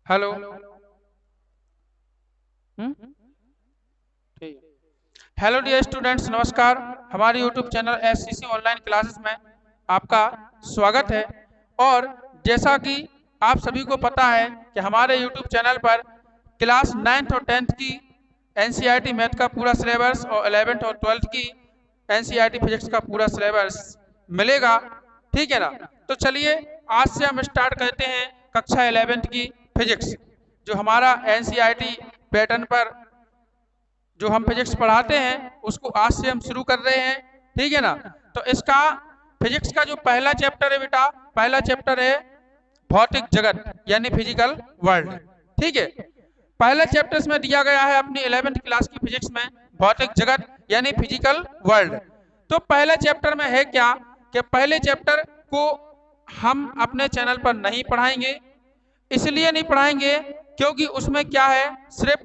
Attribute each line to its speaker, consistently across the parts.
Speaker 1: Hello. ठीक है। Hello dear students, नमस्कार। हमारे YouTube channel SCC online classes में आपका स्वागत है। और जैसा कि आप सभी को पता है कि हमारे यूट्यूब चैनल पर क्लास 9th और 10th की एनसीईआरटी मैथ का पूरा सिलेबस और 11th और 12th की एनसीईआरटी फिजिक्स का पूरा सिलेबस मिलेगा। ठीक है ना? तो चलिए आज से हम स्टार्ट करते हैं कक्षा 11th की फिजिक्स, जो हमारा एनसीईआरटी पैटर्न पर जो हम फिजिक्स पढ़ाते हैं उसको आज से हम शुरू कर रहे हैं। ठीक है ना? तो इसका फिजिक्स का जो पहला चैप्टर है बेटा, पहला चैप्टर है भौतिक जगत यानी फिजिकल वर्ल्ड। ठीक है, पहला चैप्टर इसमें दिया गया है अपनी 11th क्लास की फिजिक्स में, भौतिक जगत यानी फिजिकल वर्ल्ड। तो पहले चैप्टर में है क्या कि पहले चैप्टर को हम अपने चैनल पर नहीं पढ़ाएंगे। इसलिए नहीं पढ़ाएंगे क्योंकि उसमें क्या है, सिर्फ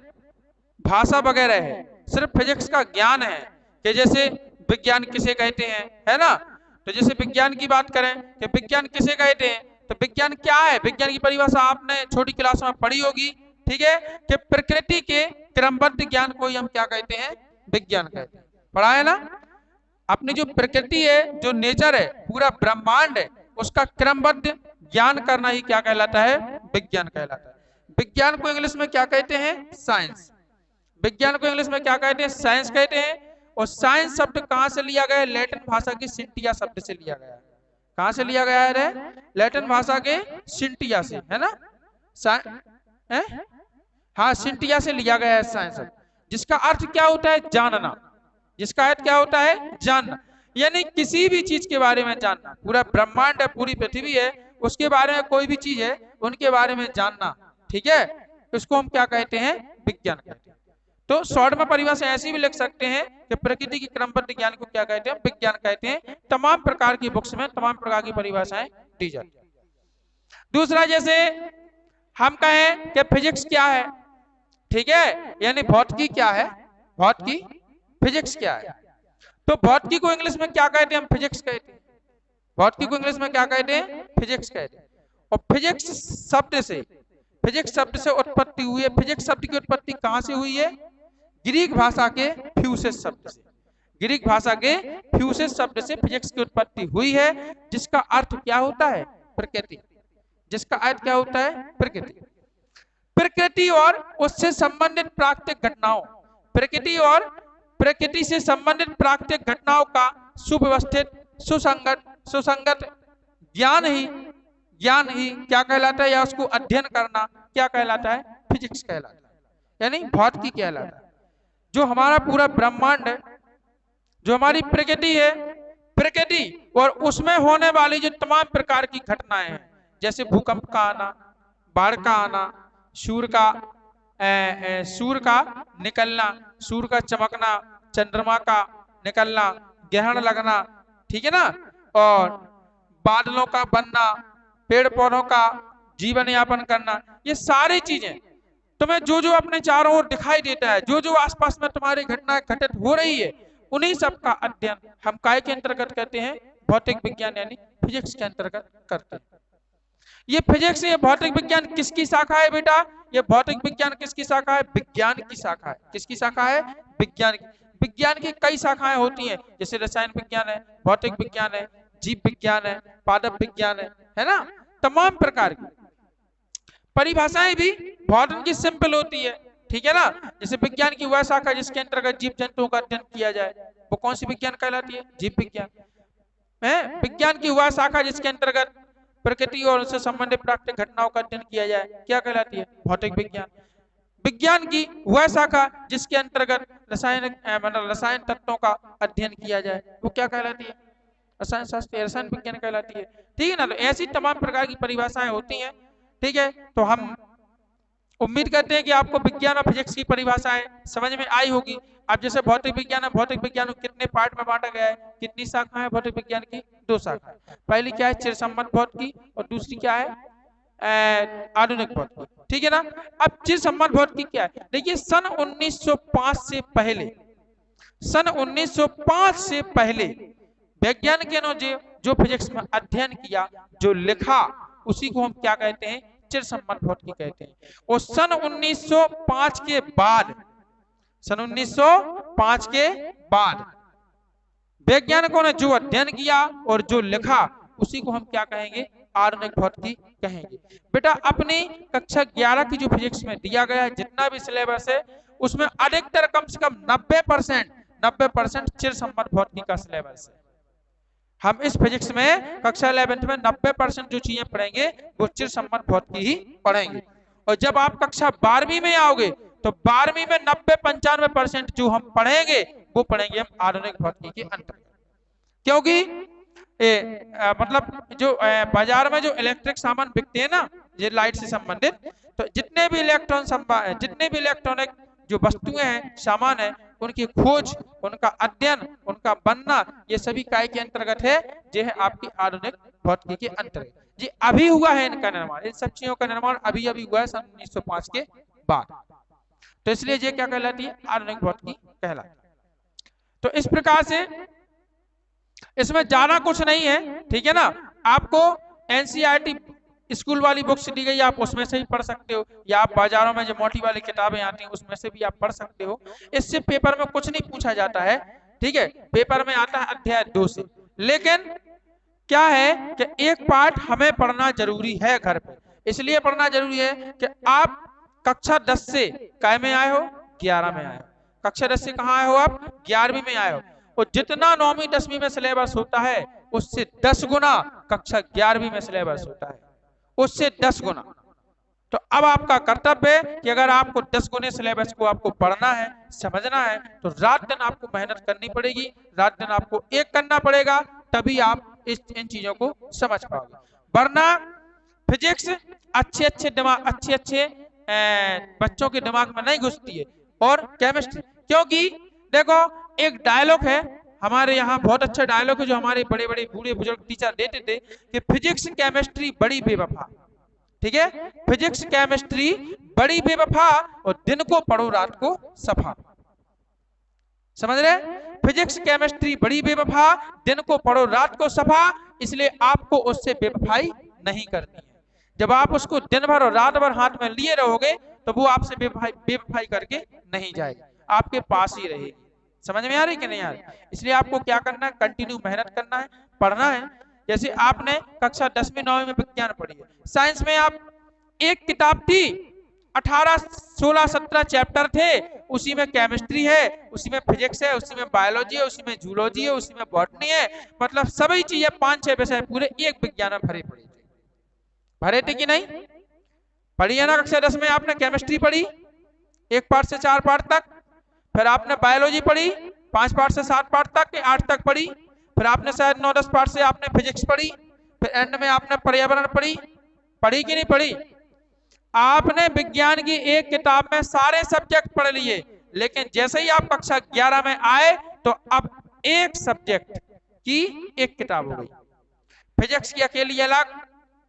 Speaker 1: भाषा वगैरह है, सिर्फ फिजिक्स का ज्ञान है कि जैसे विज्ञान किसे कहते हैं, है ना? तो जैसे विज्ञान की बात करें कि विज्ञान किसे कहते हैं, तो विज्ञान क्या है, विज्ञान की परिभाषा आपने छोटी क्लास में पढ़ी होगी। ठीक है, कि प्रकृति के क्रमबद्ध ज्ञान को ही हम क्या कहते हैं, विज्ञान कहते हैं। पढ़ा है ना? अपनी जो प्रकृति है, जो नेचर है, पूरा ब्रह्मांड है, उसका क्रमबद्ध ज्ञान करना ही क्या कहलाता है, विज्ञान कहलाता है। विज्ञान को इंग्लिश में क्या कहते हैं, साइंस। विज्ञान को इंग्लिश में क्या कहते हैं, साइंस कहते हैं। और साइंस शब्द कहां से लिया गया है, लैटिन भाषा की सिंटिया शब्द से लिया गया है। कहां से लिया गया है रे? लैटिन भाषा के सिंटिया से, है ना? है? हाँ, सिंटिया से लिया गया है साइंस शब्द, जिसका अर्थ क्या होता है, जानना। जिसका अर्थ क्या होता है, जानना, यानी किसी भी चीज के बारे में जानना। पूरा ब्रह्मांड है, पूरी पृथ्वी है, उसके बारे में कोई भी चीज है, उनके बारे में जानना। ठीक है, इसको हम क्या कहते हैं, विज्ञान कहते हैं। तो शॉर्ट में परिभाषा ऐसी भी लिख सकते हैं कि प्रकृति की क्रमबद्ध ज्ञान को क्या कहते हैं, विज्ञान कहते हैं। तमाम प्रकार की बुक्स में तमाम प्रकार की परिभाषाएं दी जाती है। दूसरा, जैसे हम कहें कि फिजिक्स क्या है, ठीक है, यानी भौतिकी क्या है, भौतिकी, फिजिक्स क्या है। तो भौतिकी को इंग्लिश में क्या कहते हैं, हम फिजिक्स कहते हैं। भौतिकी को इंग्लिश में क्या कहते हैं, फिजिक्स कहते हैं। और फिजिक्स शब्द से, फिजिक्स शब्द से उत्पत्ति हुई है। फिजिक्स शब्द की उत्पत्ति कहां से हुई है, ग्रीक भाषा के फ्यूसिस शब्द से। ग्रीक भाषा के फ्यूसिस शब्द से फिजिक्स की उत्पत्ति हुई है, जिसका अर्थ क्या होता है, प्रकृति। जिसका अर्थ क्या होता है, प्रकृति। प्रकृति और उससे संबंधित प्राकृतिक घटनाओं, प्रकृति और प्रकृति से संबंधित प्राकृतिक घटनाओं का सुव्यवस्थित, सुसंगत सुसंगत ज्ञान ही क्या कहलाता है, या उसको अध्ययन करना क्या कहलाता है, फिजिक्स कहलाता है, यानी भौतिकी कहलाता है। जो हमारा पूरा ब्रह्मांड है, जो हमारी प्रकृति है, प्रकृति और उसमें होने वाली जो तमाम प्रकार की घटनाएं हैं, जैसे भूकंप का आना, बाढ़ का आना, सूर्य का निकलना, सूर्य का चमकना, चंद्रमा का निकलना, ग्रहण लगना, ठीक है ना, और बादलों का बनना, पेड़ पौधों का जीवन यापन करना, ये सारी चीजें तुम्हें जो जो अपने चारों ओर दिखाई देता है, जो जो आसपास में तुम्हारी घटनाएं घटित हो रही है, उन्हीं सब का अध्ययन हम काय के अंतर्गत करते हैं, भौतिक विज्ञान यानी फिजिक्स के अंतर्गत करते हैं। ये फिजिक्स, ये भौतिक विज्ञान किसकी शाखा है बेटा, ये भौतिक विज्ञान किसकी शाखा है, विज्ञान की शाखा है। किसकी शाखा है, विज्ञान की। विज्ञान की कई शाखाएं होती हैं, जैसे रसायन विज्ञान है, भौतिक विज्ञान है, जीव विज्ञान है, पादप विज्ञान है ना? तमाम प्रकार की परिभाषाएं भी भौतिक की सिंपल होती है। ठीक है ना? जैसे विज्ञान की वह शाखा जिसके अंतर्गत जीव जंतुओं का अध्ययन किया जाए, वो कौन सी विज्ञान कहलाती है, जीव विज्ञान है। विज्ञान की वह शाखा जिसके अंतर्गत प्रकृति और उससे संबंधित प्राकृतिक घटनाओं का अध्ययन किया जाए, क्या कहलाती है, भौतिक विज्ञान। विज्ञान की वह शाखा जिसके अंतर्गत रसायन तत्वों का अध्ययन किया जाए, वो क्या कहलाती है, रसायन शास्त्र, रसायन विज्ञान कहलाती है। ठीक है ना? तो ऐसी तमाम प्रकार की परिभाषाएं होती हैं। ठीक है, तो हम उम्मीद करते हैं कि आपको विज्ञान और फिजिक्स की परिभाषाएं समझ में आई होगी। अब जैसे भौतिक विज्ञान है, भौतिक विज्ञान को कितने पार्ट में बांटा गया है, कितनी शाखा है भौतिक विज्ञान की, 2 शाखा। पहली क्या है, चिरसम्मत भौतिकी, और दूसरी क्या है, आधुनिक भौतिकी। ठीक है ना? अब चिरसम्मत भौतिकी क्या है, देखिए सन 1905 से पहले, सन 1905 से पहले वैज्ञानिकों ने जो फिजिक्स में अध्ययन किया, जो लिखा, उसी को हम क्या कहते हैं, चिर सम्मत भौतिकी कहते हैं। और सन 1905 के बाद, सन 1905 के बाद वैज्ञानिकों ने जो अध्ययन किया और जो लिखा उसी को हम क्या कहेंगे, आधुनिक भौतिकी कहेंगे। बेटा अपनी कक्षा 11 की जो फिजिक्स में दिया गया है जितना भी सिलेबस है उसमें अधिकतर कम से कम 90% चिर सम्मत भौतिकी का सिलेबस है। हम इस फिजिक्स में कक्षा 11th में 90% जो चीजें पढ़ेंगे वो चिर सम्मत भौतिकी ही पढ़ेंगे। और जब आप कक्षा 12वीं में आओगे तो 12वीं में 90-95% जो हम पढ़ेंगे वो पढ़ेंगे हम आधुनिक भौतिकी के अंतर्गत। क्योंकि मतलब जो बाजार में जो इलेक्ट्रिक सामान बिकते हैं ना, ये लाइट से संबंधित, तो जितने भी इलेक्ट्रॉनिक जो वस्तुएं हैं, सामान है, उनकी खोज, उनका अध्ययन, उनका बनना, ये सभी काय के अंतर्गत है, ये है आपकी आधुनिक भौतिकी के अंतर्गत। जी अभी हुआ है इनका निर्माण, इन सब चीजों का निर्माण अभी हुआ है सन 1905 के बाद, तो इसलिए ये क्या कहलाती है, आधुनिक भौतिकी कहलाती है। तो इस प्रकार से इसमें ज्यादा कुछ नहीं है, ठीक है ना। आपको एनसीईआरटी स्कूल वाली बुक्स दी गई, आप उसमें से भी पढ़ सकते हो, या आप बाजारों में जो मोटी वाली किताबें आती हैं उसमें से भी आप पढ़ सकते हो। इससे पेपर में कुछ नहीं पूछा जाता है, ठीक है, पेपर में आता है अध्याय 2 से। लेकिन क्या है कि एक पार्ट हमें पढ़ना जरूरी है घर पे, इसलिए पढ़ना जरूरी है कि आप कक्षा 10 से काय में आए हो, 11 में आए हो। कक्षा 10 से कहाँ आए हो आप, 11वीं में आए हो। और जितना 9वीं 10वीं में सिलेबस होता है उससे 10 गुना कक्षा 11वीं में सिलेबस होता है, उससे 10 गुना। तो अब आपका कर्तव्य है कि अगर आपको 10 गुने सिलेबस को आपको पढ़ना है, समझना है, तो रात दिन आपको मेहनत करनी पड़ेगी, रात दिन आपको एक करना पड़ेगा, तभी आप इन चीजों को समझ पाओगे। वरना फिजिक्स अच्छे बच्चों के दिमाग में नहीं घुसती है। और केमिस्ट्री, क्योंकि देखो एक डायलॉग है हमारे यहाँ, बहुत अच्छा डायलॉग है जो हमारे बड़े बड़े बूढ़े बुजुर्ग टीचर देते थे कि फिजिक्स केमिस्ट्री बड़ी बेवफा, ठीक है, फिजिक्स केमिस्ट्री बड़ी बेवफा और दिन को पढ़ो रात को सफा। समझ रहे, फिजिक्स केमिस्ट्री बड़ी बेवफा, दिन को पढ़ो रात को सफा, इसलिए आपको उससे बेवफाई नहीं करनी है। जब आप उसको दिन भर और रात भर हाथ में लिए रहोगे तो वो आपसे बेवफाई करके नहीं जाएगी, आपके पास ही रहेगी। समझ में आ रही कि नहीं आ रही? इसलिए आपको क्या करना है, कंटिन्यू मेहनत करना है, पढ़ना है। जैसे आपने कक्षा 10वीं 9वीं में विज्ञान पढ़ी है, साइंस में आप एक किताब थी, 18 16 17 चैप्टर थे, उसी में केमिस्ट्री है, उसी में फिजिक्स है, उसी में बायोलॉजी है, उसी में जूलॉजी है, उसी में बॉटनी है, मतलब सभी चीजें 5-6 विषय पूरे एक विज्ञान में भरे थे कि नहीं? पढ़ी है ना। कक्षा 10 में आपने केमिस्ट्री पढ़ी 1 पार्ट से 4 पार्ट तक, फिर आपने बायोलॉजी पढ़ी 5 पार्ट से 7 पार्ट तक, 8 तक पढ़ी, फिर आपने शायद 9-10 पार्ट से आपने फिजिक्स पढ़ी, फिर एंड में आपने पर्यावरण पढ़ी कि नहीं पढ़ी? आपने विज्ञान की एक किताब में सारे सब्जेक्ट पढ़ लिए, लेकिन जैसे ही आप कक्षा 11 में आए तो अब एक सब्जेक्ट की एक किताब हो गई। फिजिक्स की अकेली अलग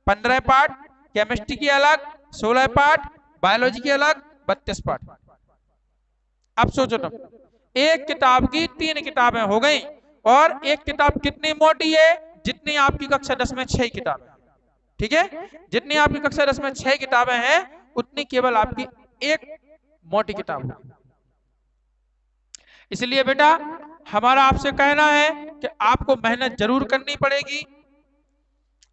Speaker 1: 15 पार्ट, केमिस्ट्री की अलग 16 पार्ट, बायोलॉजी की अलग 32 पार्ट। अब सोचो तुम, एक किताब की 3 किताबें हो गई, और एक किताब कितनी मोटी है, जितनी आपकी कक्षा 10 में 6 किताबें, ठीक है, जितनी आपकी कक्षा 10 में 6 किताबें हैं उतनी केवल आपकी एक मोटी किताब होगी। इसलिए बेटा हमारा आपसे कहना है कि आपको मेहनत जरूर करनी पड़ेगी,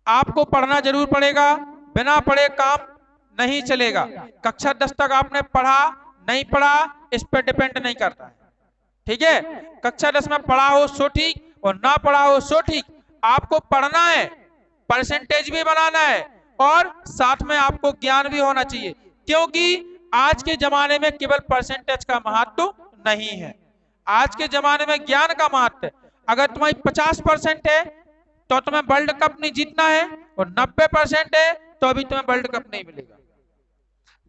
Speaker 1: आपको पढ़ना जरूर पड़ेगा, बिना पढ़े काम नहीं चलेगा। कक्षा 10 तक आपने पढ़ा नहीं पढ़ा इस पर डिपेंड नहीं करता है, ठीक है। कक्षा 10 में पढ़ा हो सो ठीक और ना पढ़ा हो सो ठीक, आपको पढ़ना है, परसेंटेज भी बनाना है, और साथ में आपको ज्ञान भी होना चाहिए, क्योंकि आज के जमाने में केवल परसेंटेज का महत्व नहीं है, आज के जमाने में ज्ञान का महत्व है। अगर तुम्हारी 50% है तो तुम्हें वर्ल्ड कप नहीं जीतना है, और 90% है तो अभी तुम्हें वर्ल्ड कप नहीं मिलेगा।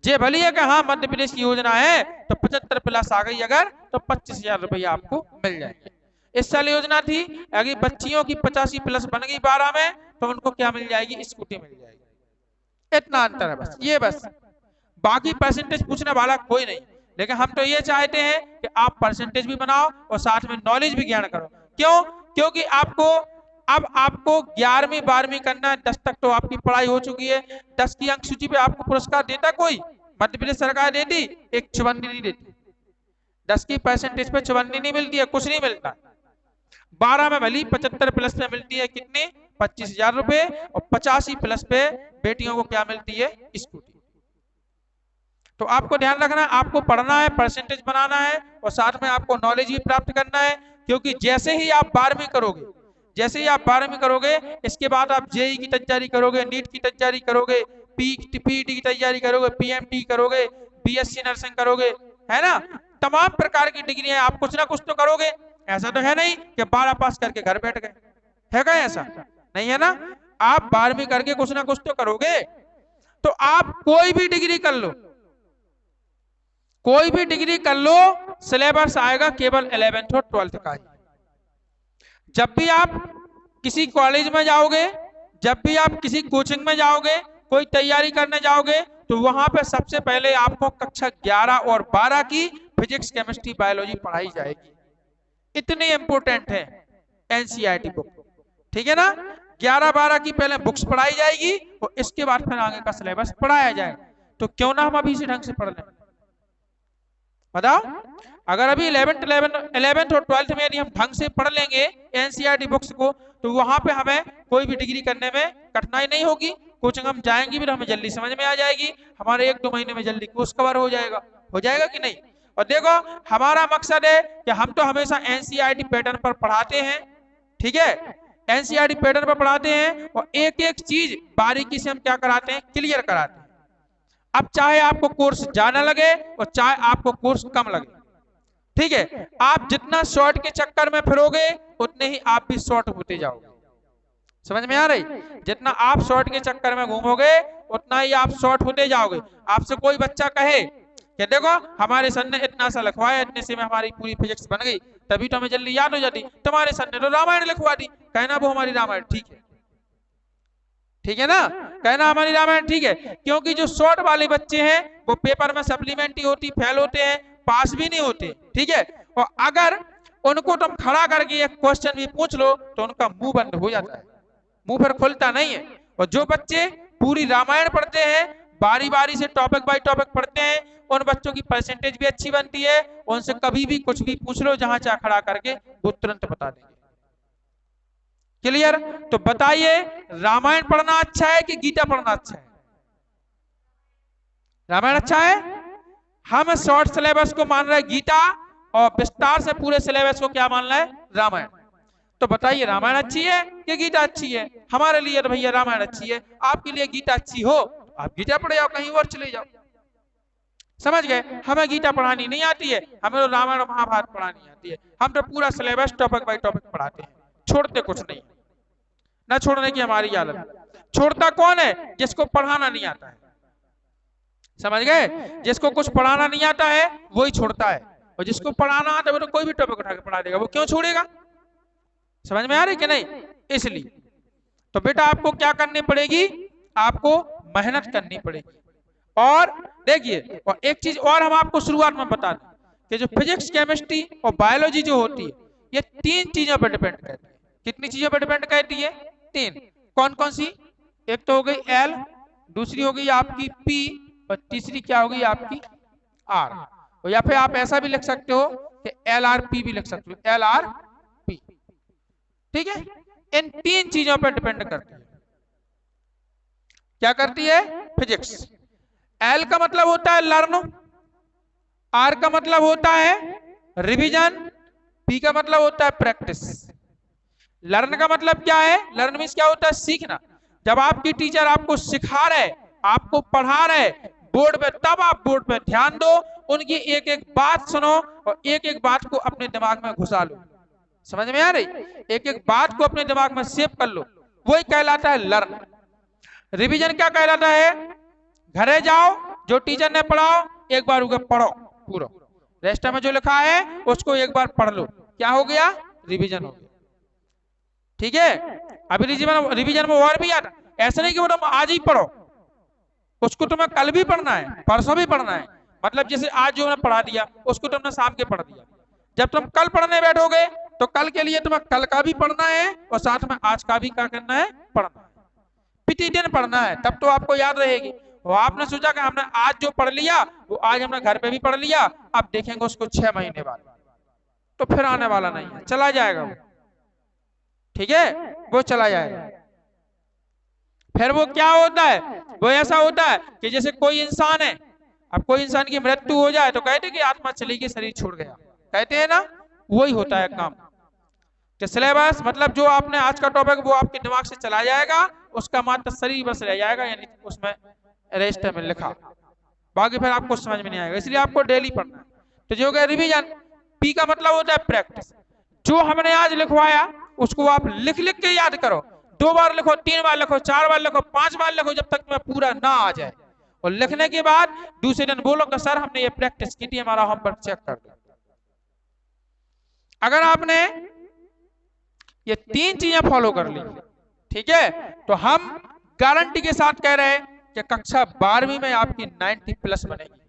Speaker 1: जे भली है कि हाँ मध्य प्रदेश की योजना है तो 75 प्लस आ गई अगर, तो 25,000 रुपया आपको मिल जाएंगे। इस साल योजना थी अगर बच्चियों की 85 प्लस बन गई 12 में तो उनको क्या मिल जाएगी, स्कूटी मिल जाएगी। इतना अंतर है बस, ये बस, बाकी परसेंटेज पूछने वाला कोई नहीं। लेकिन हम तो ये चाहते हैं कि आप परसेंटेज भी बनाओ और साथ में नॉलेज भी ज्ञान करो। क्यों? क्योंकि आपको अब आपको 11वीं 12वीं करना है, 10 तक तो आपकी पढ़ाई हो चुकी है। 10 की अंक सूची पे आपको पुरस्कार देता कोई? मध्य प्रदेश सरकार देती? एक चवन्नी नहीं देती। 10 की परसेंटेज पे चवन्नी नहीं मिलती है, कुछ नहीं मिलता। 12 में भली 75 प्लस पे मिलती है कितने? 25,000 रुपए। और 85 प्लस पे बेटियों को क्या मिलती है? स्कूटी। तो आपको ध्यान रखना है, आपको पढ़ना है, परसेंटेज बनाना है और साथ में आपको नॉलेज भी प्राप्त करना है। क्योंकि जैसे ही आप 12वीं करोगे, जैसे ही आप 12वीं करोगे, इसके बाद आप जेई की तैयारी करोगे, नीट की तैयारी करोगे, पीईटी की तैयारी करोगे, पीएमटी करोगे, बीएससी नर्सिंग करोगे, है ना? तमाम प्रकार की डिग्रियां आप कुछ ना कुछ तो करोगे। ऐसा तो है नहीं कि 12 पास करके घर बैठ गए, है क्या? ऐसा नहीं है ना। आप 12वीं करके कुछ ना कुछ तो करोगे। तो आप कोई भी डिग्री कर लो, कोई भी डिग्री कर लो, सिलेबस आएगा केवल 11th और 12th का ही। जब भी आप किसी कॉलेज में जाओगे, जब भी आप किसी कोचिंग में जाओगे, कोई तैयारी करने जाओगे, तो वहां पे सबसे पहले आपको कक्षा 11 और 12 की फिजिक्स, केमिस्ट्री, बायोलॉजी पढ़ाई जाएगी। इतनी इंपॉर्टेंट है एनसीईआरटी बुक, ठीक है ना? 11-12 की पहले बुक्स पढ़ाई जाएगी और इसके बाद फिर आगे का सिलेबस पढ़ाया जाएगा। तो क्यों ना हम अभी से ढंग से पढ़ लें? बताओ, अगर अभी 11th और 12th में यदि हम ढंग से पढ़ लेंगे एनसीईआरटी बुक्स को, तो वहां पे हमें कोई भी डिग्री करने में कठिनाई नहीं होगी। कोचिंग हम जाएंगे भी तो हमें जल्दी समझ में आ जाएगी, हमारे 1-2 महीने में जल्दी कोर्स कवर हो जाएगा कि नहीं? और देखो, हमारा मकसद है कि हम तो हमेशा एनसीईआरटी पैटर्न पर पढ़ाते हैं, ठीक है? एनसीईआरटी पैटर्न पर पढ़ाते हैं और एक एक चीज बारीकी से हम क्या कराते हैं? क्लियर कराते हैं। अब चाहे आपको कोर्स ज्यादा लगे और चाहे आपको कोर्स कम लगे, ठीक है? आप जितना शॉर्ट के चक्कर में फिरोगे उतने ही आप भी शॉर्ट होते जाओगे। समझ में आ रही? जितना आप शॉर्ट के चक्कर में घूमोगे उतना ही आप शॉर्ट होते जाओगे। आपसे कोई बच्चा कहे कि देखो हमारे सर ने इतना सा लिखवाया, इतने से में हमारी पूरी फिजिक्स बन गई, तभी तो हमें जल्दी याद हो जाती। तुम्हारे सर ने तो रामायण लिखवा दी, कहना वो हमारी रामायण ठीक है, ठीक है ना? कहना हमारी रामायण ठीक है। क्योंकि जो शॉर्ट वाले बच्चे हैं वो पेपर में सप्लीमेंट्री होती, फेल होते हैं, पास भी नहीं होते, ठीक है? और अगर उनको तुम खड़ा करके एक क्वेश्चन भी पूछ लो तो उनका मुंह बंद हो जाता है, मुंह फिर खुलता नहीं है। और जो बच्चे पूरी रामायण पढ़ते हैं, बारी बारी से टॉपिक बाय टॉपिक पढ़ते हैं, उन बच्चों की परसेंटेज भी अच्छी बनती है। उनसे कभी भी कुछ भी पूछ लो, जहां चाह खड़ा करके वो तुरंत बता देंगे। क्लियर? तो बताइए, रामायण पढ़ना अच्छा है कि गीता पढ़ना अच्छा है? रामायण अच्छा है। हम शॉर्ट सिलेबस को मान रहे गीता और विस्तार से पूरे सिलेबस को क्या मान रहे? रामायण। तो बताइए, रामायण अच्छी है कि गीता अच्छी है? हमारे लिए तो भैया रामायण अच्छी है। आपके लिए गीता अच्छी हो आप गीता पढ़े जाओ, कहीं और चले जाओ। समझ गए? हमें गीता पढ़ानी नहीं आती है, हमें तो रामायण और महाभारत पढ़ानी आती है। हम तो पूरा सिलेबस टॉपिक बाय टॉपिक पढ़ाते हैं, छोड़ते कुछ नहीं। ना छोड़ने की हमारी आदत। छोड़ता कौन है? जिसको पढ़ाना नहीं आता है। समझ गए? जिसको कुछ पढ़ाना नहीं आता है वही छोड़ता है, और जिसको पढ़ाना आता है वो तो कोई भी टॉपिक उठा के पढ़ा देगा, वो क्यों छोड़ेगा? समझ में आ रही कि नहीं? इसलिए तो बेटा आपको क्या करनी पड़ेगी? आपको मेहनत करनी पड़ेगी। और देखिए, और एक चीज और हम आपको शुरुआत में बता दें कि जो फिजिक्स, केमिस्ट्री और बायोलॉजी जो होती है, ये 3 चीजों पर डिपेंड करती है। कितनी चीजों पर डिपेंड करती है? 3। कौन कौन सी? एक तो हो गई एल, दूसरी हो गई आपकी पी, और तीसरी क्या होगी? आपकी आर। और या फिर आप ऐसा भी लिख सकते हो कि LRP भी लिख सकते हो, LRP, ठीक है? इन 3 चीजों पर डिपेंड करती है। क्या करती है? फिजिक्स। एल का मतलब होता है लर्न, आर का मतलब होता है रिवीजन, पी का मतलब होता है प्रैक्टिस। लर्न का मतलब क्या है? लर्न मींस क्या होता है? सीखना। जब आपकी टीचर आपको सिखा रहे, आपको पढ़ा रहे बोर्ड पे, तब आप बोर्ड पे ध्यान दो, उनकी एक एक बात सुनो और एक एक बात को अपने दिमाग में घुसा लो। समझ में आ रही? एक एक बात को अपने दिमाग में सेव कर लो, वही कहलाता है लर्न। रिवीजन क्या कहलाता है? घरे जाओ, जो टीचर ने पढ़ाओ एक बार उसे पढ़ो पूरा, रजिस्टर में जो लिखा है उसको एक बार पढ़ लो, क्या हो गया? रिवीजन हो गया। ठीक है? अभी रिवीजन में और भी आता, ऐसा नहीं कि वो तुम आज ही पढ़ो, उसको तुम्हें कल भी पढ़ना है, परसों भी पढ़ना है। मतलब जैसे आज जो मैंने पढ़ा दिया उसको तुमने शाम के पढ़ दिया, जब तुम कल पढ़ने बैठोगे तो कल के लिए तुम्हें कल का भी पढ़ना है और साथ में आज का भी क्या करना है, पढ़ना है, प्रतिदिन पढ़ना है, तब तो आपको याद रहेगी। वो आपने सोचा कि हमने आज जो पढ़ लिया वो आज हमने घर पे भी पढ़ लिया, अब देखेंगे उसको 6 महीने बाद, तो फिर आने वाला नहीं है, चला जाएगा वो, ठीक है, वो चला जाएगा। फिर वो क्या होता है, वो ऐसा होता है कि जैसे कोई इंसान है, अब कोई इंसान की मृत्यु हो जाए तो कहते कि आत्मा चली गई, शरीर छोड़ गया, कहते हैं ना, वही होता है काम कि सिलेबस मतलब जो आपने आज का टॉपिक वो आपके दिमाग से चला जाएगा, उसका मात्र शरीर बस रह जाएगा, यानी उसमें रजिस्टर में लिखा, बाकी फिर आपको समझ में नहीं आएगा, इसलिए आपको डेली पढ़ना है। तो जो रिवीजन, पी का मतलब होता है प्रैक्टिस, जो हमने आज लिखवाया उसको आप लिख लिख के याद करो, 2 बार लिखो, 3 बार लिखो, 4 बार लिखो, 5 बार लिखो, जब तक तुम्हें पूरा ना आ जाए, और लिखने के बाद दूसरे दिन बोलो कि सर हमने ये प्रैक्टिस की थी, हमारा होमवर्क चेक कर दो। अगर आपने ये 3 चीजें फॉलो कर ली, ठीक है, तो हम गारंटी के साथ कह रहे हैं कि कक्षा 12वीं में आपकी 90 प्लस बनेगी।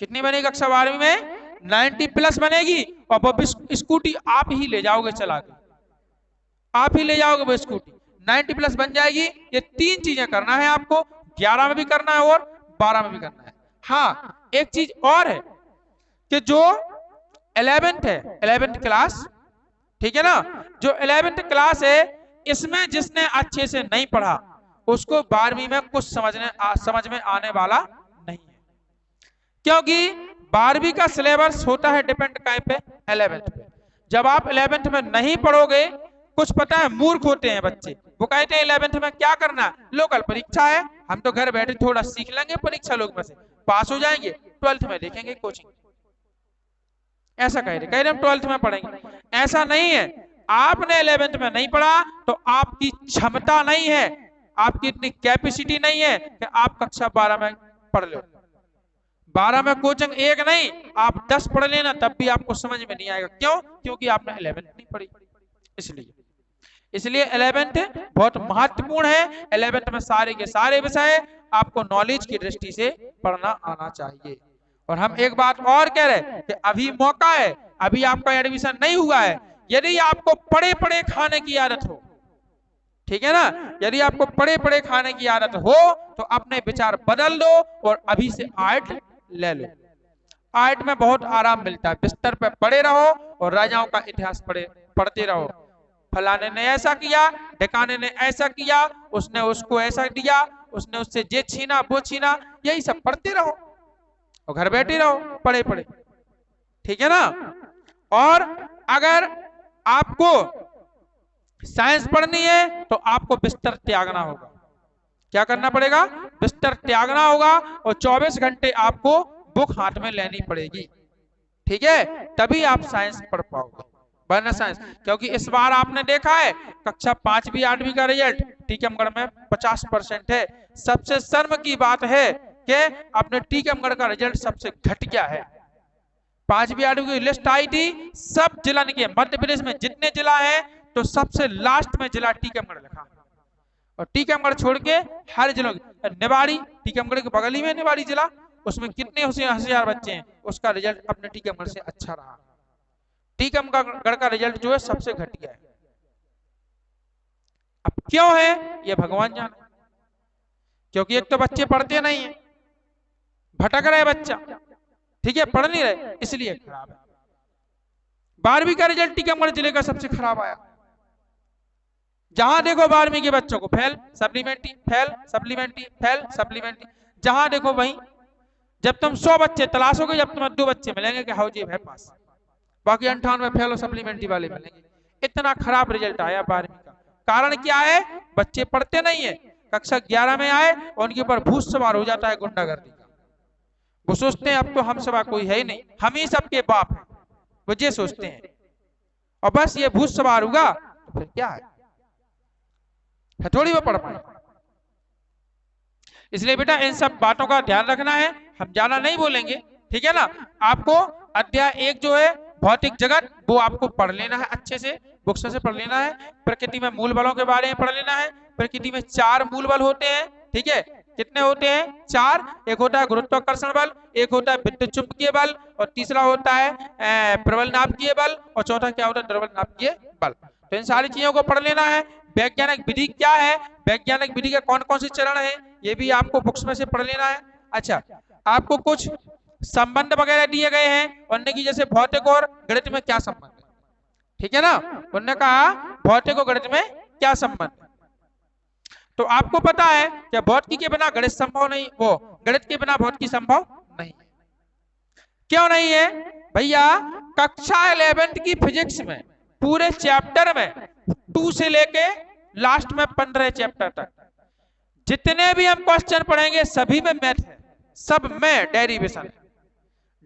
Speaker 1: कितनी बनेगी कक्षा 12वीं में? 90 प्लस बनेगी, और वो स्कूटी आप ही ले जाओगे चला के, आप ही ले जाओगे वो स्कूटी, 90 प्लस बन जाएगी। ये 3 चीजें करना है आपको, 11 में भी करना है और 12 में भी करना है। हाँ, एक चीज और है कि जो 11th है, 11th क्लास, ठीक है ना, जो 11th क्लास है इसमें जिसने अच्छे से नहीं पढ़ा उसको 12वीं में कुछ समझ में आने वाला नहीं है, क्योंकि 12वीं का सिलेबस होता है डिपेंड कहीं पे, 11th पे। जब आप 11th में नहीं पढ़ोगे, कुछ पता है मूर्ख होते हैं बच्चे, वो कहते हैं 11th में क्या करना है, लोकल परीक्षा है, हम तो घर बैठे थोड़ा सीख लेंगे, परीक्षा लोग में से पास हो जाएंगे, 12th में देखेंगे कोचिंग, ऐसा कह रहे हम 12th में पढ़ेंगे। ऐसा नहीं है, आपने 11th में नहीं पढ़ा तो आपकी क्षमता नहीं है, आपकी इतनी कैपेसिटी नहीं है कि आप कक्षा 12 में पढ़ लो। 12 में कोचिंग एक नहीं, आप 10 पढ़ लेना तब भी आपको समझ में नहीं आएगा। क्यों? क्योंकि आपने 11th नहीं पढ़ी, इसलिए 11th बहुत महत्वपूर्ण है। 11th में सारे के सारे विषय आपको नॉलेज की दृष्टि से पढ़ना आना चाहिए। और हम एक बात और कह रहे हैं कि अभी मौका है, अभी आपका एडमिशन नहीं हुआ है, यदि आपको पड़े पड़े खाने की आदत हो, ठीक है ना, यदि आपको पड़े पड़े खाने की आदत हो तो अपने विचार बदल दो और अभी से आर्ट ले लो। आर्ट में बहुत आराम मिलता है, बिस्तर पे पड़े रहो और राजाओं का इतिहास पढ़ते रहो, फलाने ने ऐसा किया, ढिकाने ने ऐसा किया, उसने उसको ऐसा दिया, उसने उससे ये छीना वो छीना, यही सब पढ़ते रहो और घर बैठे रहो पढ़े पढ़े, ठीक है ना। और अगर आपको साइंस पढ़नी है तो आपको बिस्तर त्यागना होगा। क्या करना पड़ेगा? बिस्तर त्यागना होगा और 24 घंटे आपको बुक हाथ में लेनी पड़ेगी, ठीक है, तभी आप साइंस पढ़ पाओगे, वरना साइंस, क्योंकि इस बार आपने देखा है कक्षा 5वीं 8वीं का रिजल्ट टीकमगढ़ में 50% है। सबसे शर्म की बात है कि अपने टीकमगढ़ का रिजल्ट सबसे घटिया है। 5वीं 8वीं की लिस्ट आई थी, सब जिला निकले, मध्य प्रदेश में जितने जिला है तो सबसे लास्ट में जिला टीकमगढ़ लिखा, और टीकमगढ़ छोड़ के हर जिलों निवाड़ी, टीकमगढ़ के बगल ही में निवाड़ी जिला, उसमें कितने होशियार बच्चे हैं, उसका रिजल्ट अपने टीकमगढ़ से अच्छा रहा। टीकमगढ़ का रिजल्ट जो है सबसे घटिया है। अब क्यों है ये भगवान जाने, क्योंकि एक तो बच्चे पढ़ते नहीं है, भटक रहे बच्चा, ठीक है, पढ़ नहीं रहे, इसलिए खराब है। 12वीं का रिजल्ट टीकमगढ़ जिले का सबसे खराब आया। जहां देखो 12वीं के बच्चों को fail, supplementary, fail, supplementary, fail, supplementary, जहां देखो वहीं। जब तुम 100 बच्चे तलाशोगे, जब तुम्हें 2 बच्चे मिलेंगे कि हाउ जी है पास, बाकी 98 फेल और सप्लीमेंट्री वाले मिलेंगे। इतना खराब रिजल्ट आया 12वीं का। कारण क्या है? बच्चे पढ़ते नहीं है। कक्षा 11 में आए और उनके ऊपर भूत सवार हो जाता है गुंडागर्दी का। वो सोचते हैं अब तो हम सवा कोई है ही नहीं, हम ही सबके बाप हैं, वो ये सोचते हैं, और बस ये भूत सवार होगा तो फिर क्या है, थोड़ी वो पढ़ पाए। इसलिए बेटा इन सब बातों का ध्यान रखना है, हम ज्यादा नहीं बोलेंगे, ठीक है ना। आपको अध्याय 1 जो है भौतिक जगत, वो आपको पढ़ लेना है अच्छे से, बुक्स से पढ़ लेना है। प्रकृति में मूल बलों के बारे में पढ़ लेना है। प्रकृति में 4 मूल बल होते हैं, ठीक है, कितने होते हैं? 4। एक होता है गुरुत्वाकर्षण बल, एक होता है विद्युत चुंबकीय बल, और तीसरा होता है प्रबल नाभिकीय बल, और चौथा क्या होता है? दुर्बल नाभिकीय बल। तो इन सारी चीजों को पढ़ लेना है। वैज्ञानिक विधि क्या है, वैज्ञानिक विधि के कौन कौन से चरण है, ये भी आपको बुक्स में से पढ़ लेना है। अच्छा, आपको कुछ संबंध वगैरह दिए गए हैं उनने की, जैसे भौतिक और गणित में क्या संबंध है, ठीक है ना। उन्होंने कहा भौतिक और गणित में क्या संबंध है। तो आपको पता है कि भौतिकी के बिना गणित संभव नहीं, वो गणित के बिना भौतिकी संभव नहीं। क्यों नहीं है भैया? कक्षा 11th की फिजिक्स में पूरे चैप्टर में 2 से लेके लास्ट में 15 चैप्टर तक जितने भी हम क्वेश्चन पढ़ेंगे सभी में मैथ है, सब में डेरिवेशन है।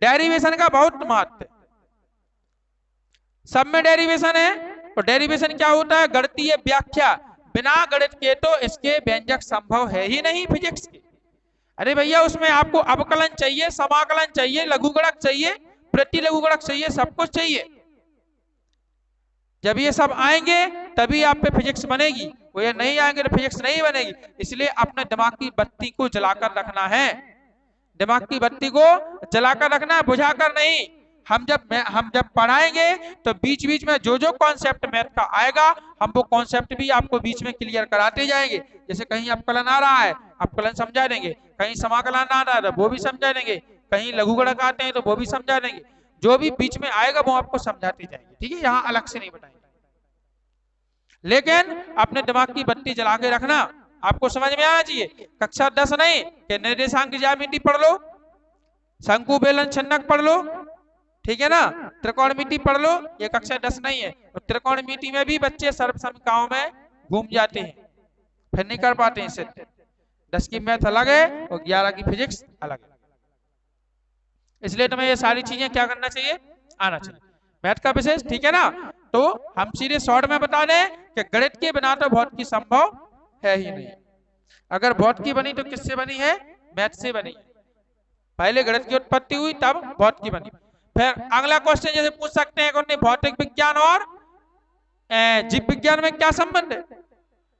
Speaker 1: डेरिवेशन का बहुत महत्व है, सब में डेरिवेशन है। तो डेरिवेशन क्या होता है? गणितीय व्याख्या। बिना गणित के तो इसके व्यंजक संभव है ही नहीं फिजिक्स के। अरे भैया उसमें आपको अवकलन चाहिए, समाकलन चाहिए, लघुगणक चाहिए, प्रतिलघुगणक चाहिए, सब कुछ चाहिए। जब ये सब आएंगे तभी आप पे फिजिक्स बनेगी, वो ये नहीं आएंगे तो फिजिक्स नहीं बनेगी। इसलिए अपने दिमाग की बत्ती को जलाकर रखना है, दिमाग की बत्ती को जलाकर रखना है, बुझाकर नहीं। हम जब पढ़ाएंगे तो बीच बीच में जो जो कॉन्सेप्ट मैथ का आएगा हम वो कॉन्सेप्ट भी आपको बीच में क्लियर कराते जाएंगे। जैसे कहीं अवकलन आ रहा है, अवकलन समझा देंगे, कहीं समाकलन आ रहा है वो भी समझा देंगे, कहीं लघुगणक आते हैं तो वो भी समझा देंगे। जो भी बीच में आएगा वो आपको समझाते जाएंगे, ठीक है, यहाँ अलग से नहीं बताएंगे। लेकिन अपने दिमाग की बत्ती जला के रखना, आपको समझ में आना चाहिए। कक्षा 10 नहीं कि निर्देशांक ज्यामिति पढ़ लो, शंकु बेलन छन्नक पढ़ लो, ठीक है ना, त्रिकोणमिति पढ़ लो, ये कक्षा 10 नहीं है। और त्रिकोणमिति में भी बच्चे सर्वसमीकरणों में घूम जाते हैं, फिर नहीं कर पाते हैं सिद्ध। 10 की मैथ अलग है और 11 की फिजिक्स अलग है। इसलिए तुम्हें ये सारी चीजें क्या करना चाहिए? आना चाहिए, मैथ का विशेष, ठीक है ना। तो हम सीधे शॉर्ट में बता दें कि गणित के बिना तो भौतिकी संभव है ही नहीं। अगर भौतिकी बनी तो किससे बनी है? मैथ से बनी। पहले गणित की उत्पत्ति हुई तब भौतिकी बनी। फिर अगला क्वेश्चन जैसे पूछ सकते हैं कि भौतिक विज्ञान और जीव विज्ञान में क्या संबंध है।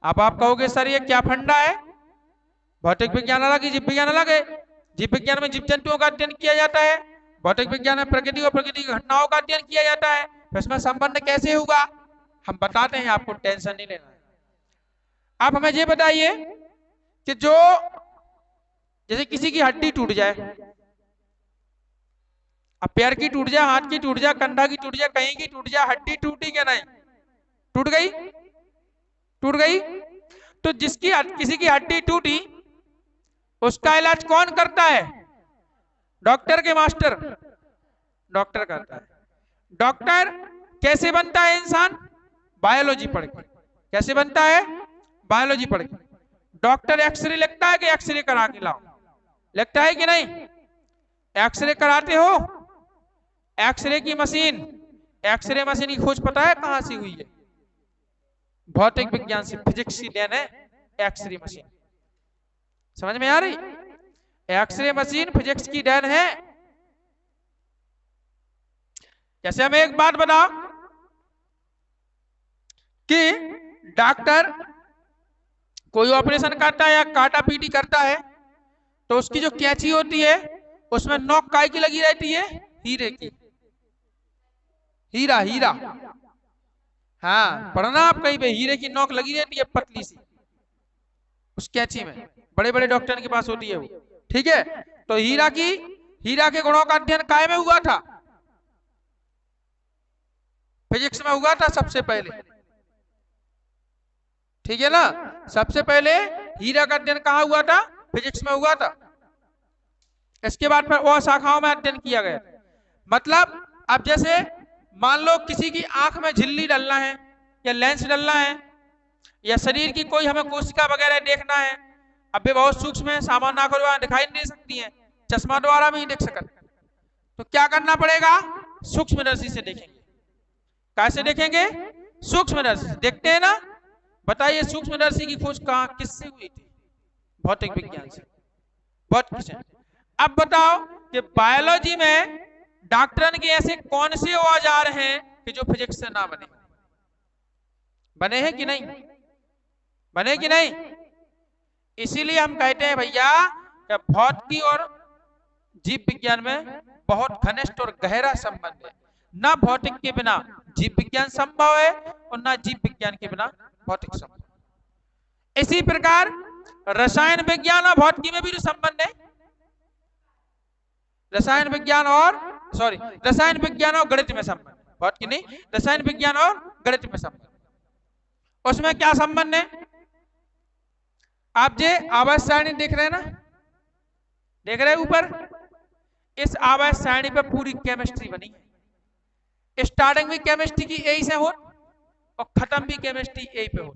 Speaker 1: अब आप कहोगे सर ये क्या फंडा है, भौतिक विज्ञान अलग है, जीव विज्ञान अलग है। जीव विज्ञान में जीव जंतुओं का अध्ययन किया जाता है, भौतिक विज्ञान में प्रकृति और प्रकृति की घटनाओं का अध्ययन किया जाता है। तो इसमें संबंध कैसे होगा हम बताते हैं, आपको टेंशन नहीं लेना है। आप हमें ये बताइए कि जो जैसे किसी की हड्डी टूट जाए, अब पैर की टूट जाए, हाथ की टूट जाए, कंधा की टूट जाए, कहीं की टूट जाए, हड्डी टूटी क्या नहीं? टूट गई, टूट गई। तो जिसकी किसी की हड्डी टूटी उसका इलाज कौन करता है? डॉक्टर के मास्टर, डॉक्टर करता है। डॉक्टर कैसे बनता है इंसान? बायोलॉजी पढ़ के। कैसे बनता है? बायोलॉजी पढ़ के। डॉक्टर एक्सरे लिखता है कि एक्सरे करा के लाओ? लिखता है कि नहीं? एक्सरे कराते हो? एक्सरे की मशीन, एक्सरे मशीन की खोज पता है कहां से हुई है? भौतिक विज्ञान से, फिजिक्स की देन है एक्सरे मशीन। समझ में आ रही? एक्सरे मशीन फिजिक्स की देन है। जैसे हमें एक बात बताओ कि डॉक्टर कोई ऑपरेशन करता है या काटा पीटी करता है तो उसकी जो कैंची होती है उसमें नोक काय की लगी रहती है? हीरे की। हीरा, हीरा, हाँ पढ़ना आप कहीं पे, हीरे की नोक लगी रहती है पतली सी उस कैंची में, बड़े बड़े डॉक्टर के पास होती है वो, ठीक है। तो हीरा के गुणों का अध्ययन काय में हुआ था? फिजिक्स में हुआ था सबसे पहले, ठीक है ना। सबसे पहले हीरा का अध्ययन कहाँ हुआ था? फिजिक्स में हुआ था। इसके बाद फिर और शाखाओं में अध्ययन किया गया। मतलब अब जैसे मान लो किसी की आंख में झिल्ली डालना है या लेंस डालना है या शरीर की कोई हमें कोशिका वगैरह देखना है, अब भी बहुत सूक्ष्म है, सामान्य आंखों द्वारा दिखाई नहीं दे सकती है, चश्मा द्वारा भी देख सकते, तो क्या करना पड़ेगा? सूक्ष्मदर्शी से देखेंगे। कैसे देखेंगे? सूक्ष्मदर्शी से देखते हैं ना। बताइए सूक्ष्मदर्शी की खोज कहां किससे हुई थी? भौतिक विज्ञान से, बहुत कुछ है। अब बताओ कि बायोलॉजी में डॉक्टरन के ऐसे कौन से औजार हैं कि जो फिजिक्स से ना बने? बने हैं कि नहीं? बने कि नहीं? इसीलिए हम कहते हैं भैया कि भौतिकी और जीव विज्ञान में बहुत घनिष्ठ और गहरा संबंध है। ना भौतिक के बिना जीव विज्ञान संभव है और ना जीव विज्ञान के बिना भौतिक संभव। इसी प्रकार रसायन विज्ञान और भौतिकी में भी जो संबंध है, रसायन विज्ञान और गणित में संबंध, भौतिकी नहीं, रसायन विज्ञान और गणित में संबंध। उसमें क्या संबंध है? आप जे आवाज सारणी देख रहे हैं ना, देख रहे हैं ऊपर, इस आवाज सारणी पर पूरी केमिस्ट्री बनी है। स्टार्टिंग भी केमिस्ट्री की यही से हो और खत्म भी केमिस्ट्री यही पे हो।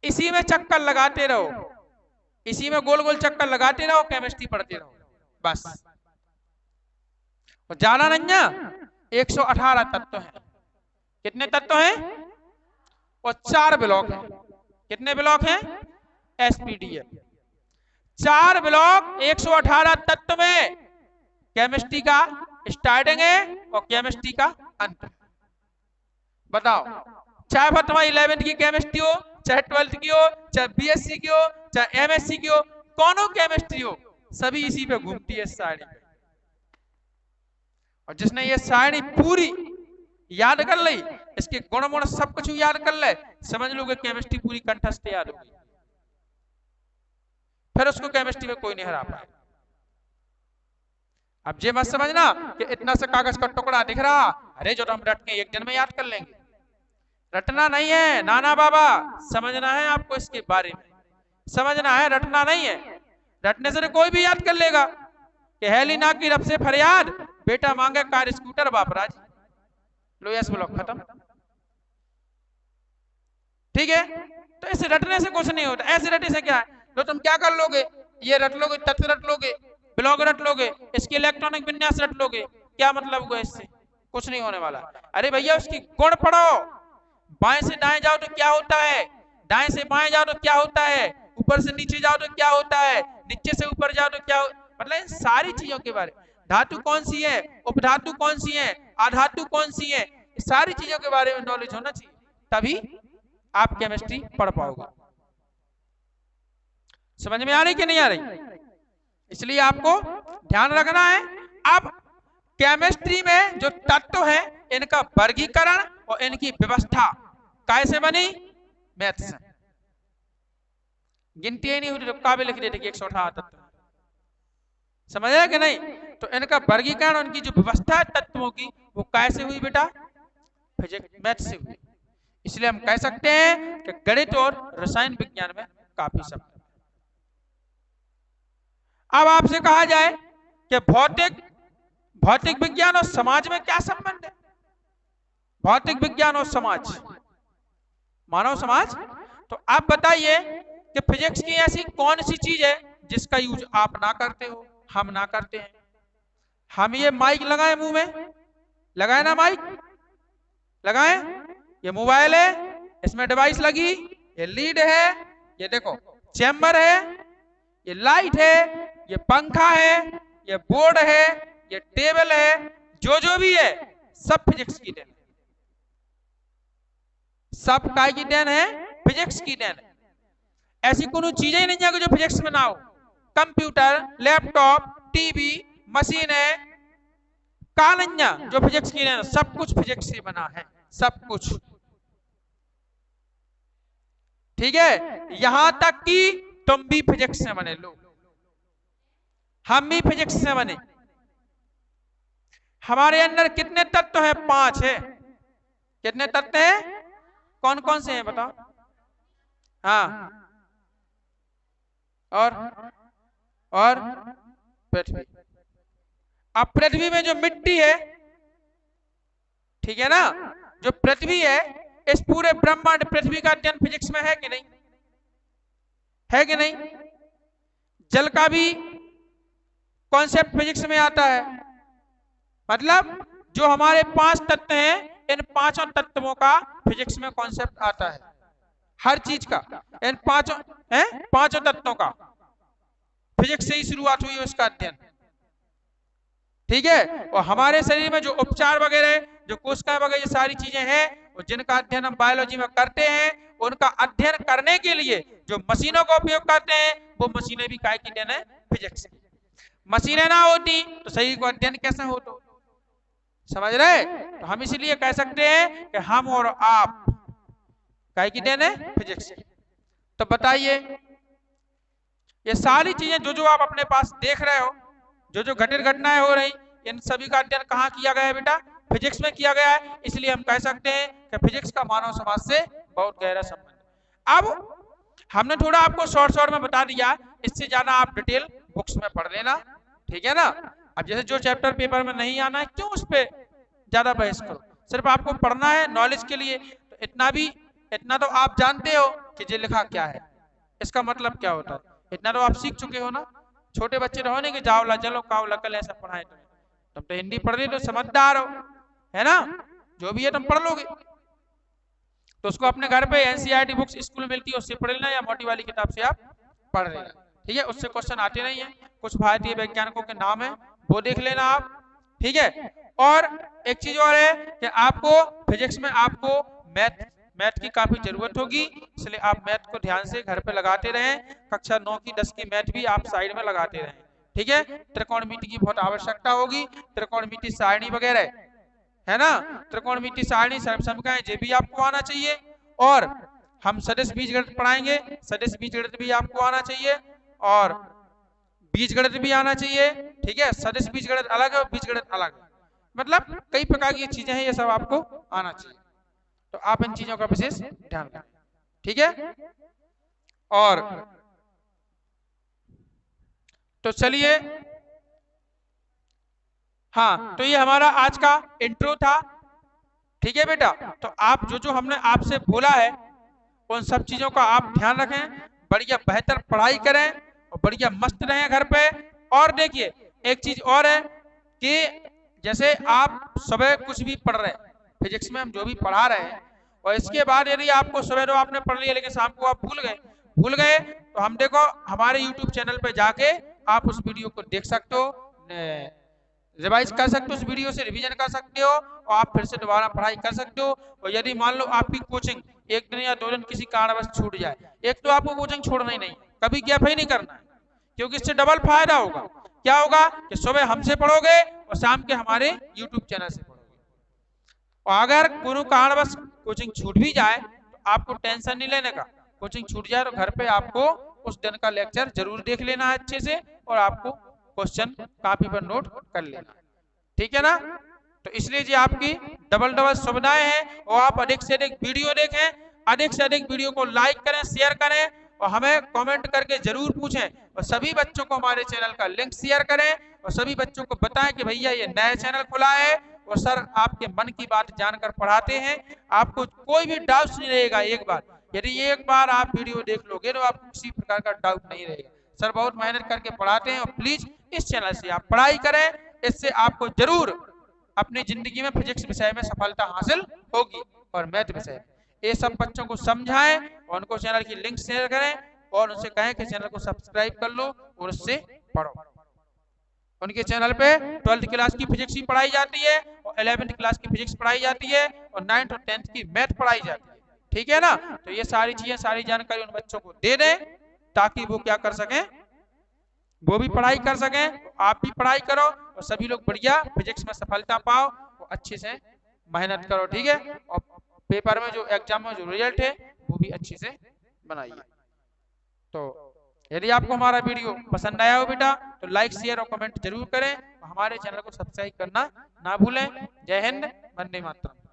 Speaker 1: इसी में चक्कर लगाते रहो, इसी में गोल गोल चक्कर लगाते रहो, केमिस्ट्री पढ़ते रहो बस। और जाना नहीं है, 118 तत्व हैं। कितने तत्व हैं? और 4 ब्लॉक हैं। कितने ब्लॉक हैं? एसपीडीएफ 4 ब्लॉक 118 तत्व में केमिस्ट्री का स्टार्टिंग है और केमिस्ट्री का अंत। बताओ, चाहे वो तुम्हारी 11th की केमिस्ट्री हो, चाहे 12th की हो, चाहे बीएससी की हो, चाहे एमएससी की हो, कौनो केमिस्ट्री हो, सभी इसी पे घूमती है, इस सारणी पे। और जिसने ये सारणी पूरी याद कर ली, इसके गुण गुण सब कुछ याद कर ले, समझ लो कि केमिस्ट्री पूरी कंठस्थ याद होगी। फिर उसको केमिस्ट्री में कोई नहीं हरा पाए। अब ये मत समझना कि इतना सा कागज का टुकड़ा दिख रहा, अरे जो हम रट के एक दिन में याद कर लेंगे। रटना नहीं है नाना बाबा, समझना है आपको, इसके बारे में समझना है, रटना नहीं है। रटने से कोई भी याद कर लेगा कि हेलिना की रब से फरियाद, बेटा मांगे कार स्कूटर बापराज, लो यस ब्लॉक खत्म। ठीक है, तो इसे रटने से कुछ नहीं होता। ऐसे रटने से क्या है, तो तुम क्या कर लोगे, ये रट लोगे, तत्व रट लोगे, ब्लॉक रट लोगे, इसके इलेक्ट्रॉनिक विन्यास रट लोगे, क्या मतलब हुआ? इससे कुछ नहीं होने वाला। अरे भैया उसकी गुण पढ़ो, बाएं से दाएं जाओ तो क्या होता है, दाएं से बाएं जाओ तो क्या होता है, ऊपर से नीचे जाओ तो क्या होता है, नीचे से ऊपर जाओ तो क्या मतलब इन सारी चीजों के बारे में, धातु कौन सी है, उपधातु कौन सी है, आधातु कौन सी है, सारी चीजों के बारे में नॉलेज होना चाहिए, तभी आप केमिस्ट्री पढ़ पाओगे। समझ में आ रही कि नहीं आ रही? इसलिए आपको ध्यान रखना है। अब केमिस्ट्री में जो तत्व है, इनका वर्गीकरण और इनकी व्यवस्था कैसे बनी? मैथ से। गिनती ही नहीं हुई तो काबिल लिख देते कि 118 तत्व। समझ रहे कि नहीं? तो इनका वर्गीकरण, उनकी जो व्यवस्था है तत्वों की, वो कैसे हुई बेटा? फिजिक्स मैथ से हुई। इसलिए हम कह सकते हैं कि गणित और रसायन विज्ञान में काफी संबंध। अब आपसे कहा जाए कि भौतिक विज्ञान और समाज में क्या संबंध है? भौतिक विज्ञान और समाज, मानव समाज। तो आप बताइए कि फिजिक्स की ऐसी कौन सी चीज है जिसका यूज आप ना करते हो, हम ना करते हैं? हम ये माइक लगाए मुंह में, लगाए ना माइक, लगाए। ये मोबाइल है, इसमें डिवाइस लगी, ये लीड है, ये देखो चैम्बर है, ये लाइट है, ये पंखा है, ये बोर्ड है, ये टेबल है, जो भी है सब फिजिक्स की देन है। सब काय की देन है? फिजिक्स की देन है। ऐसी कोई चीज ही नहीं है जो फिजिक्स में ना हो। कंप्यूटर, लैपटॉप, टीवी, मशीन है, कानन्या जो फिजिक्स की देन, सब कुछ फिजिक्स से बना है, सब कुछ। ठीक है, यहां तक कि तुम भी फिजिक्स से बने, लो हम भी फिजिक्स से बने। हमारे अंदर कितने तत्व हैं? 5 है। कितने तत्व हैं? कौन कौन से हैं बताओ? हाँ, और पृथ्वी। अब पृथ्वी में जो मिट्टी है, ठीक है ना, जो पृथ्वी है, इस पूरे ब्रह्मांड पृथ्वी का अध्ययन फिजिक्स में है कि नहीं? है कि नहीं? जल का भी कॉन्सेप्ट फिजिक्स में आता है। मतलब जो हमारे 5 तत्व हैं, इन 5 तत्वों का फिजिक्स में कॉन्सेप्ट आता है, हर चीज का। इन 5 तत्वों का फिजिक्स से ही शुरुआत हुई है उसका अध्ययन। ठीक है, और हमारे शरीर में जो उपचार वगैरह, जो कोशिकाएं वगैरह, ये सारी चीजें हैं, और जिनका अध्ययन हम बायोलॉजी में करते हैं उनका अध्ययन करने के लिए जो मशीनों का उपयोग करते हैं वो मशीनें भी काय की देन है, फिजिक्स की। मशीनें ना होती तो शरीर को अध्ययन कैसे होता, समझ रहे? तो हम इसीलिए कह सकते हैं कि हम और आप काय की देन है, फिजिक्स की। तो बताइए ये सारी चीजें जो जो आप अपने पास देख रहे हो, जो जो घटित घटनाएं हो रही, इन सभी का अध्ययन कहाँ किया गया है बेटा? फिजिक्स में किया गया है। इसलिए हम कह सकते हैं कि फिजिक्स का मानव समाज से बहुत गहरा संबंध। अब हमने थोड़ा आपको शॉर्ट में बता दिया, इससे ज्यादा आप डिटेल बुक्स में पढ़ लेना, ठीक है ना? अब जैसे जो चैप्टर पेपर में नहीं आना है क्यों उस पर ज्यादा बहस करो, सिर्फ आपको पढ़ना है नॉलेज के लिए। तो इतना तो आप जानते हो कि ये लिखा क्या है, इसका मतलब क्या होता है, इतना तो आप सीख चुके हो ना। छोटे बच्चे रहो नहीं कि जाओ चलो काओ लकल ऐसा पढ़ाए तुम तो हिंदी पढ़ रही तो समझदार हो, है ना? जो भी है तुम पढ़ लोगे। तो उसको अपने घर पे एनसीईआरटी बुक्स स्कूल में मिलती है उससे पढ़ लेना, या मोटी वाली किताब से आप पढ़ लेना, ठीक है? उससे क्वेश्चन आते नहीं है, कुछ भारतीय वैज्ञानिकों के नाम है वो देख लेना आप, ठीक है? और एक चीज और है कि आपको फिजिक्स में आपको मैथ की काफी जरूरत होगी, इसलिए आप मैथ को ध्यान से घर पे लगाते रहें। कक्षा 9 की 10 की मैथ भी आप साइड में लगाते रहें, ठीक है? त्रिकोणमिति की बहुत आवश्यकता होगी, त्रिकोणमिति सारणी वगैरह, है ना? त्रिकोणमिति सारणी समीकरण ये भी आपको आना चाहिए। और हम सदिश बीजगणित पढ़ाएंगे, सदिश बीजगणित भी आपको आना चाहिए और बीजगणित भी आना चाहिए, ठीक है? सदिश बीजगणित अलग है, बीजगणित अलग है, मतलब कई प्रकार की चीजें हैं, ये सब आपको आना चाहिए। तो आप इन चीजों का विशेष ध्यान रखें, ठीक है? और तो चलिए, हाँ, तो ये हमारा आज का इंट्रो था, ठीक है बेटा? तो आप जो जो हमने आपसे बोला है उन सब चीजों का आप ध्यान रखें, बढ़िया बेहतर पढ़ाई करें और बढ़िया मस्त रहें घर पे। और देखिए एक चीज और है कि जैसे आप सुबह कुछ भी पढ़ रहे हैं, फिजिक्स में हम जो भी पढ़ा रहे हैं, और इसके बाद यदि आपको सुबह तो आपने पढ़ लिया लेकिन शाम को आप भूल गए तो हम देखो हमारे YouTube चैनल पे जाके आप उस वीडियो को देख सकते हो, रिवाइज कर सकते हो, उस वीडियो से रिवीजन कर सकते हो और आप फिर से दोबारा पढ़ाई कर सकते हो। और यदि मान लो आपकी कोचिंग एक दिन या 2 दिन किसी कारणवश छूट जाए, एक तो आपको कोचिंग छोड़ना ही नहीं, कभी गैप ही नहीं करना है, क्योंकि इससे डबल फायदा होगा। क्या होगा कि सुबह हमसे पढ़ोगे और शाम के हमारे YouTube चैनल से पढ़ोगे। और अगर कोनो कारणवश कोचिंग छूट भी जाए तो आपको टेंशन नहीं लेने का, कोचिंग छूट जाए तो घर पे आपको उस दिन का लेक्चर जरूर देख लेना है अच्छे से और आपको क्वेश्चन कॉपी पर नोट कर लेना, ठीक है ना? तो इसलिए जी आपकी डबल सुविधाएं हैं और आप अधिक से अधिक वीडियो देखें, अधिक से अधिक वीडियो को लाइक करें, शेयर करें और हमें कमेंट करके जरूर पूछें। और सभी बच्चों को हमारे चैनल का लिंक शेयर करें और सभी बच्चों को बताएं कि भैया ये नया चैनल खुला है और सर आपके मन की बात जानकर पढ़ाते हैं, आपको कोई भी डाउट नहीं रहेगा। एक बार यदि एक बार आप वीडियो देख लोगे तो आपको किसी प्रकार का डाउट नहीं रहेगा। सर बहुत मेहनत करके पढ़ाते हैं और प्लीज इस चैनल से आप पढ़ाई करें, इससे आपको जरूर अपनी जिंदगी में फिजिक्स विषय में सफलता हासिल होगी और मैथ विषय में। ये सब बच्चों को समझाएं और उनको चैनल की लिंक शेयर करें और उनसे कहें कि चैनल को सब्सक्राइब कर लो और उससे पढ़ो। उनके चैनल पे 12th क्लास की फिजिक्स भी पढ़ाई जाती है और 11th क्लास की फिजिक्स पढ़ाई जाती है और 9th और 10th की मैथ पढ़ाई जाती है, ठीक है ना? तो ये सारी चीजें, सारी जानकारी उन बच्चों को दे दें ताकि वो क्या कर सकें, वो भी पढ़ाई कर सकें, आप भी पढ़ाई करो और सभी लोग बढ़िया फिजिक्स में सफलता पाओ और अच्छे से मेहनत करो, ठीक है? और पेपर में जो एग्जाम में जो रिजल्ट है वो भी अच्छे से बनाइए। तो यदि आपको हमारा वीडियो पसंद आया हो बेटा तो लाइक शेयर और कमेंट जरूर करें और हमारे चैनल को सब्सक्राइब करना ना भूलें। जय हिंद, वंदे मातरम।